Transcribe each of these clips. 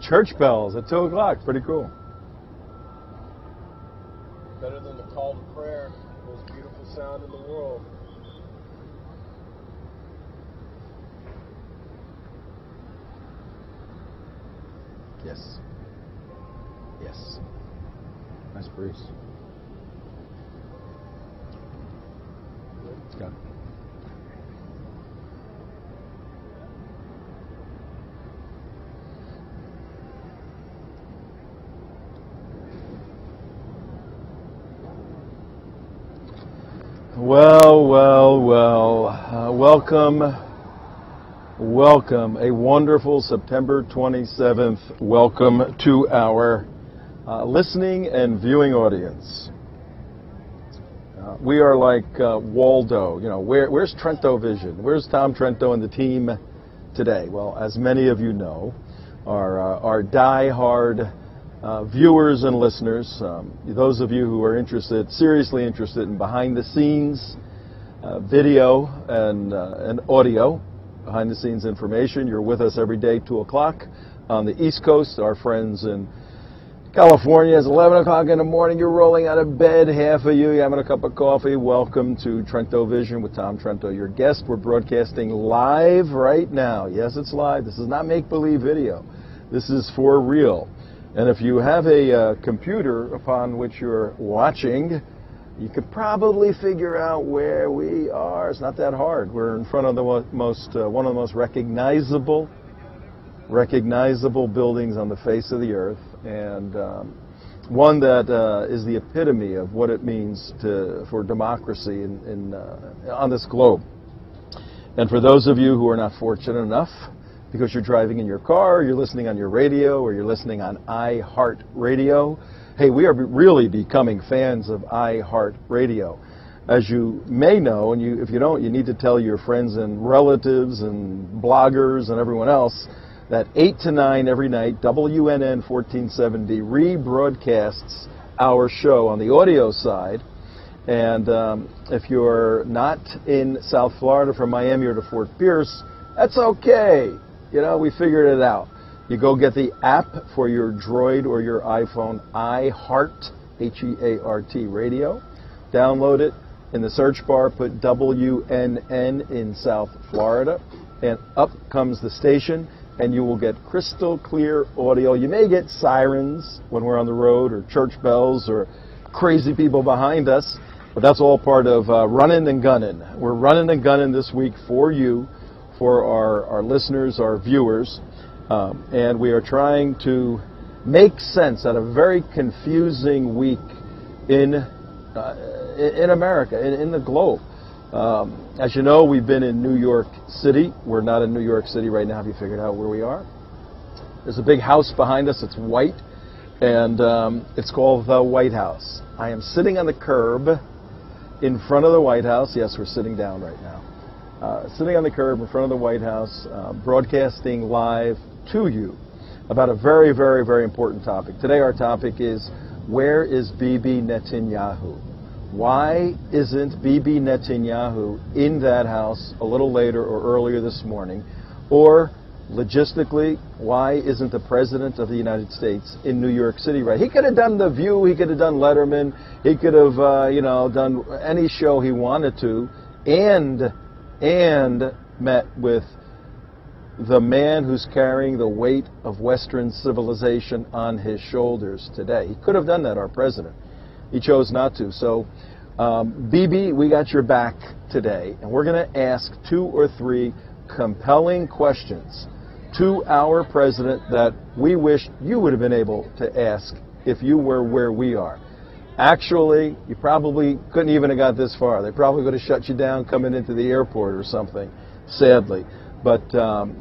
Church bells at 2 o'clock. Pretty cool. Better than the call to prayer. Most beautiful sound in the world. Yes. Yes. Nice breeze. It's got it. Well, welcome, a wonderful September 27th welcome to our listening and viewing audience. We are like Waldo, you know, where's Trento Vision? Where's Tom Trento and the team today? Well, as many of you know, our die-hard viewers and listeners, those of you who are interested, seriously interested in behind-the-scenes video and audio, behind-the-scenes information, you're with us every day, 2 o'clock on the East Coast. Our friends in California, it's 11 o'clock in the morning. You're rolling out of bed, half of you, you're having a cup of coffee. Welcome to Trento Vision with Tom Trento, your guest. We're broadcasting live right now. Yes, it's live. This is not make-believe video. This is for real. And if you have a computer upon which you're watching, you could probably figure out where we are. It's not that hard. We're in front of the one of the most recognizable buildings on the face of the earth, and one that is the epitome of what it means for democracy on this globe. And for those of you who are not fortunate enough, because you're driving in your car, or you're listening on your radio, or you're listening on iHeartRadio. Hey, we are really becoming fans of iHeartRadio. As you may know, and if you don't, you need to tell your friends and relatives and bloggers and everyone else that 8 to 9 every night, WNN 1470 rebroadcasts our show on the audio side. And if you're not in South Florida, from Miami or to Fort Pierce, that's okay. You know, we figured it out. You go get the app for your Droid or your iPhone, iHeart, H-E-A-R-T radio. Download it. In the search bar, put WNN in South Florida, and up comes the station, and you will get crystal clear audio. You may get sirens when we're on the road, or church bells, or crazy people behind us, but that's all part of running and gunning. We're running and gunning this week for you, for our listeners, our viewers, and we are trying to make sense out of a very confusing week in America, in the globe. As you know, we've been in New York City. We're not in New York City right now. Have you figured out where we are? There's a big house behind us. It's white, and it's called the White House. I am sitting on the curb in front of the White House. Yes, we're sitting down right now. Sitting on the curb in front of the White House, broadcasting live to you about a very, very, very important topic. Today our topic is, where is Bibi Netanyahu? Why isn't Bibi Netanyahu in that house a little later or earlier this morning? Or, logistically, why isn't the President of the United States in New York City right? He could have done The View, he could have done Letterman, he could have, done any show he wanted to, and met with the man who's carrying the weight of Western civilization on his shoulders today. He could have done that, our president. He chose not to. So, Bibi, we got your back today, and we're going to ask 2 or 3 compelling questions to our president that we wish you would have been able to ask if you were where we are. Actually, you probably couldn't even have got this far. They probably would have shut you down coming into the airport or something, sadly. But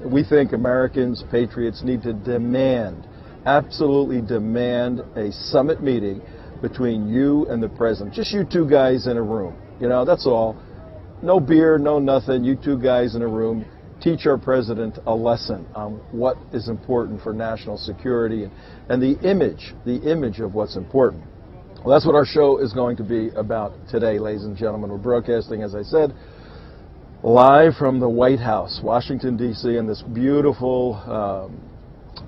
we think Americans, patriots, need to demand, absolutely demand, a summit meeting between you and the president. Just you two guys in a room. You know, that's all. No beer, no nothing. You two guys in a room. Teach our president a lesson on what is important for national security and the image of what's important. Well, that's what our show is going to be about today, ladies and gentlemen. We're broadcasting, as I said, live from the White House, Washington, D.C., in this beautiful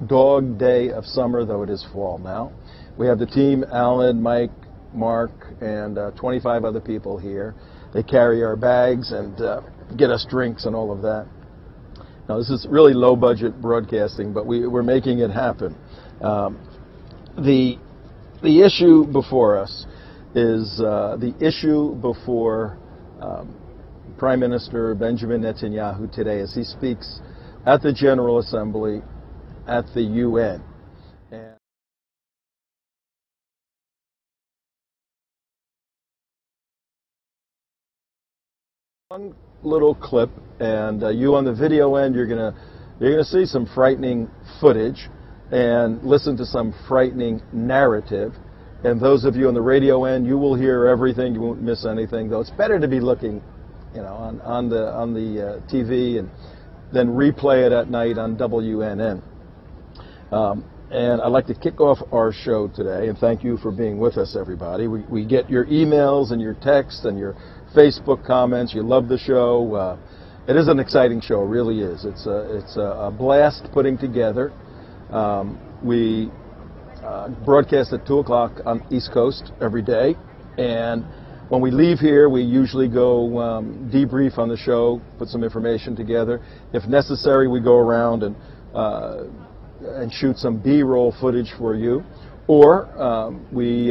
dog day of summer, though it is fall now. We have the team, Alan, Mike, Mark, and 25 other people here. They carry our bags and get us drinks and all of that. Now, this is really low-budget broadcasting, but we're making it happen. The issue before us is the issue before Prime Minister Benjamin Netanyahu today as he speaks at the General Assembly at the UN. And one little clip, and you on the video end, you're gonna see some frightening footage and listen to some frightening narrative. And those of you on the radio end, you will hear everything. You won't miss anything. Though it's better to be looking, on the TV and then replay it at night on WNN. And I'd like to kick off our show today, and thank you for being with us, everybody. We get your emails and your texts and your Facebook comments. You love the show. It is an exciting show, it really is. It's a blast putting together. We broadcast at 2 o'clock on East Coast every day, and when we leave here, we usually go debrief on the show, put some information together. If necessary, we go around and shoot some B-roll footage for you, or we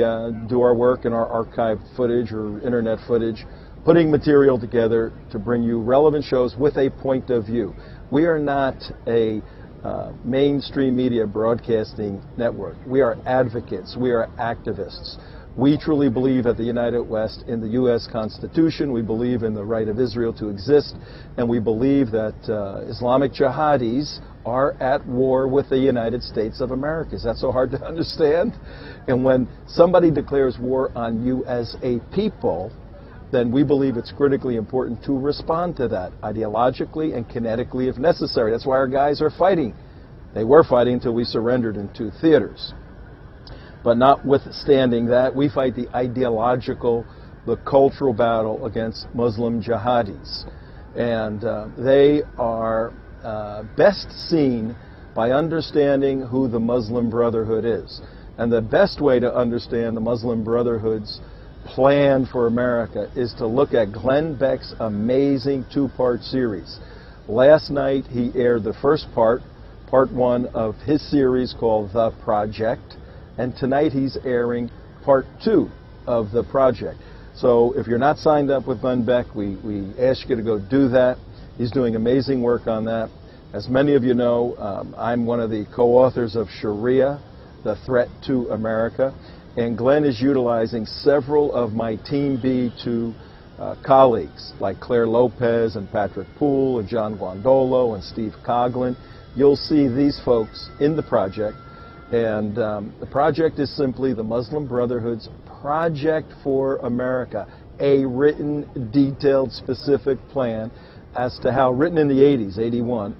do our work in our archived footage or internet footage, putting material together to bring you relevant shows with a point of view. We are not a mainstream media broadcasting network. We are advocates. We are activists. We truly believe at the United West in the U.S. Constitution. We believe in the right of Israel to exist, and we believe that Islamic jihadis are at war with the United States of America. Is that so hard to understand? And when somebody declares war on you as a people, then we believe it's critically important to respond to that ideologically and kinetically if necessary. That's why our guys are fighting. They were fighting until we surrendered in 2 theaters. But notwithstanding that, we fight the ideological, the cultural battle against Muslim jihadis. And they are best seen by understanding who the Muslim Brotherhood is. And the best way to understand the Muslim Brotherhood's plan for America is to look at Glenn Beck's amazing 2-part series. Last night he aired the first part 1 of his series called The Project, and tonight he's airing part 2 of The Project. So if you're not signed up with Glenn Beck, we ask you to go do that. He's doing amazing work on that. As many of you know, I'm one of the co-authors of Sharia, The Threat to America. And Glenn is utilizing several of my Team B2 colleagues, like Claire Lopez and Patrick Poole and John Guandolo and Steve Coughlin. You'll see these folks in the project. And the project is simply the Muslim Brotherhood's Project for America, a written, detailed, specific plan as to how, written in the 80s, 81,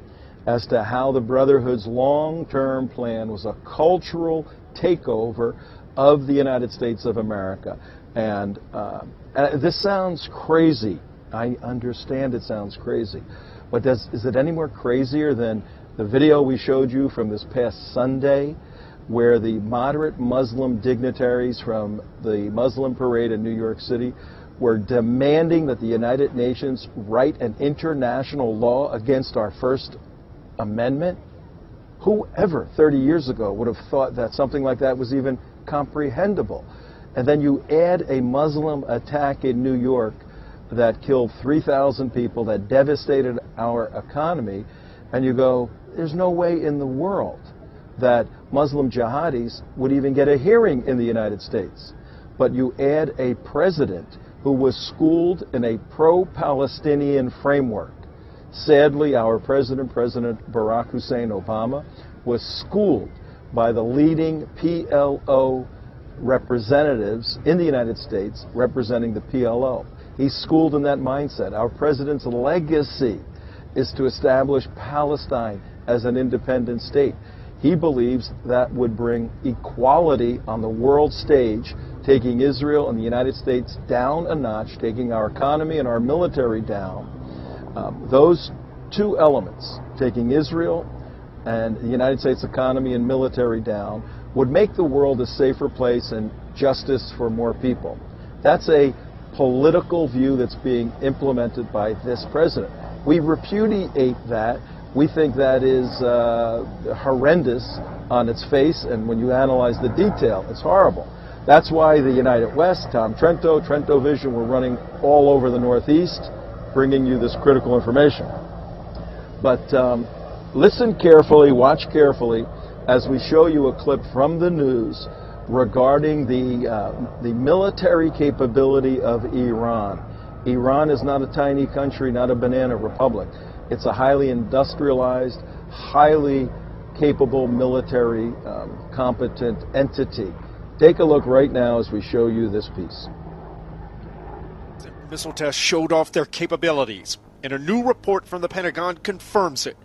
as to how the Brotherhood's long-term plan was a cultural takeover of the United States of America. And this sounds crazy. I understand it sounds crazy. But is it any more crazier than the video we showed you from this past Sunday, where the moderate Muslim dignitaries from the Muslim parade in New York City were demanding that the United Nations write an international law against our First Amendment? Whoever 30 years ago would have thought that something like that was even comprehensible? And then you add a Muslim attack in New York that killed 3,000 people, that devastated our economy, and you go, there's no way in the world that Muslim jihadis would even get a hearing in the United States. But you add a president who was schooled in a pro-Palestinian framework. Sadly, our president, President Barack Hussein Obama, was schooled by the leading PLO representatives in the United States representing the PLO. He's schooled in that mindset. Our president's legacy is to establish Palestine as an independent state. He believes that would bring equality on the world stage, taking Israel and the United States down a notch, taking our economy and our military down. Those two elements, taking Israel and the United States economy and military down would make the world a safer place and justice for more people. That's a political view that's being implemented by this president. We repudiate that. We think that is horrendous on its face, and when you analyze the detail, it's horrible. That's why the United West, Tom Trento, Trento Vision, we're running all over the Northeast, bringing you this critical information. But listen carefully, watch carefully, as we show you a clip from the news regarding the military capability of Iran. Iran is not a tiny country, not a banana republic. It's a highly industrialized, highly capable military competent entity. Take a look right now as we show you this piece. Missile tests showed off their capabilities, and a new report from the Pentagon confirms it.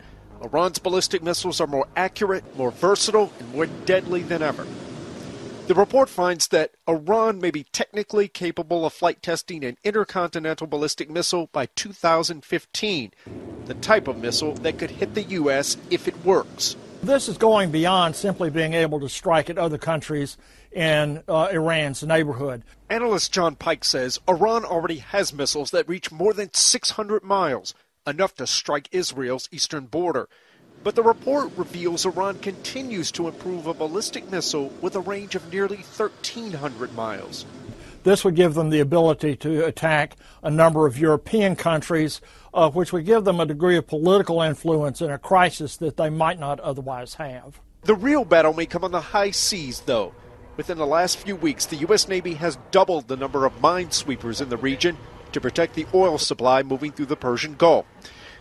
Iran's ballistic missiles are more accurate, more versatile, and more deadly than ever. The report finds that Iran may be technically capable of flight testing an intercontinental ballistic missile by 2015, the type of missile that could hit the U.S. if it works. This is going beyond simply being able to strike at other countries in Iran's neighborhood. Analyst John Pike says Iran already has missiles that reach more than 600 miles, enough to strike Israel's eastern border. But the report reveals Iran continues to improve a ballistic missile with a range of nearly 1,300 miles. This would give them the ability to attack a number of European countries, which would give them a degree of political influence in a crisis that they might not otherwise have. The real battle may come on the high seas, though. Within the last few weeks, the U.S. Navy has doubled the number of minesweepers in the region to protect the oil supply moving through the Persian Gulf.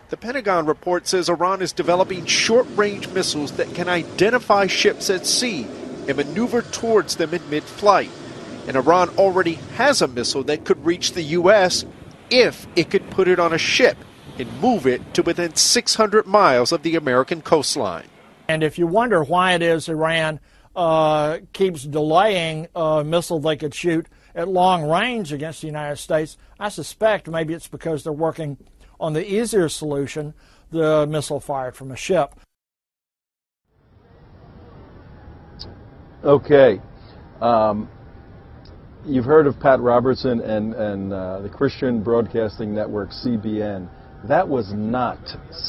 The Pentagon report says Iran is developing short-range missiles that can identify ships at sea and maneuver towards them in mid-flight. And Iran already has a missile that could reach the U.S. if it could put it on a ship and move it to within 600 miles of the American coastline. And if you wonder why it is Iran keeps delaying a missile they could shoot at long range against the United States, I suspect maybe it's because they're working on the easier solution, the missile fired from a ship. Okay. You've heard of Pat Robertson and the Christian Broadcasting Network, CBN. That was not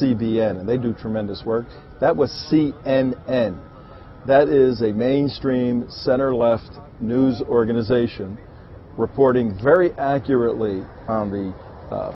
CBN, and they do tremendous work. That was CNN. That is a mainstream center-left news organization reporting very accurately on the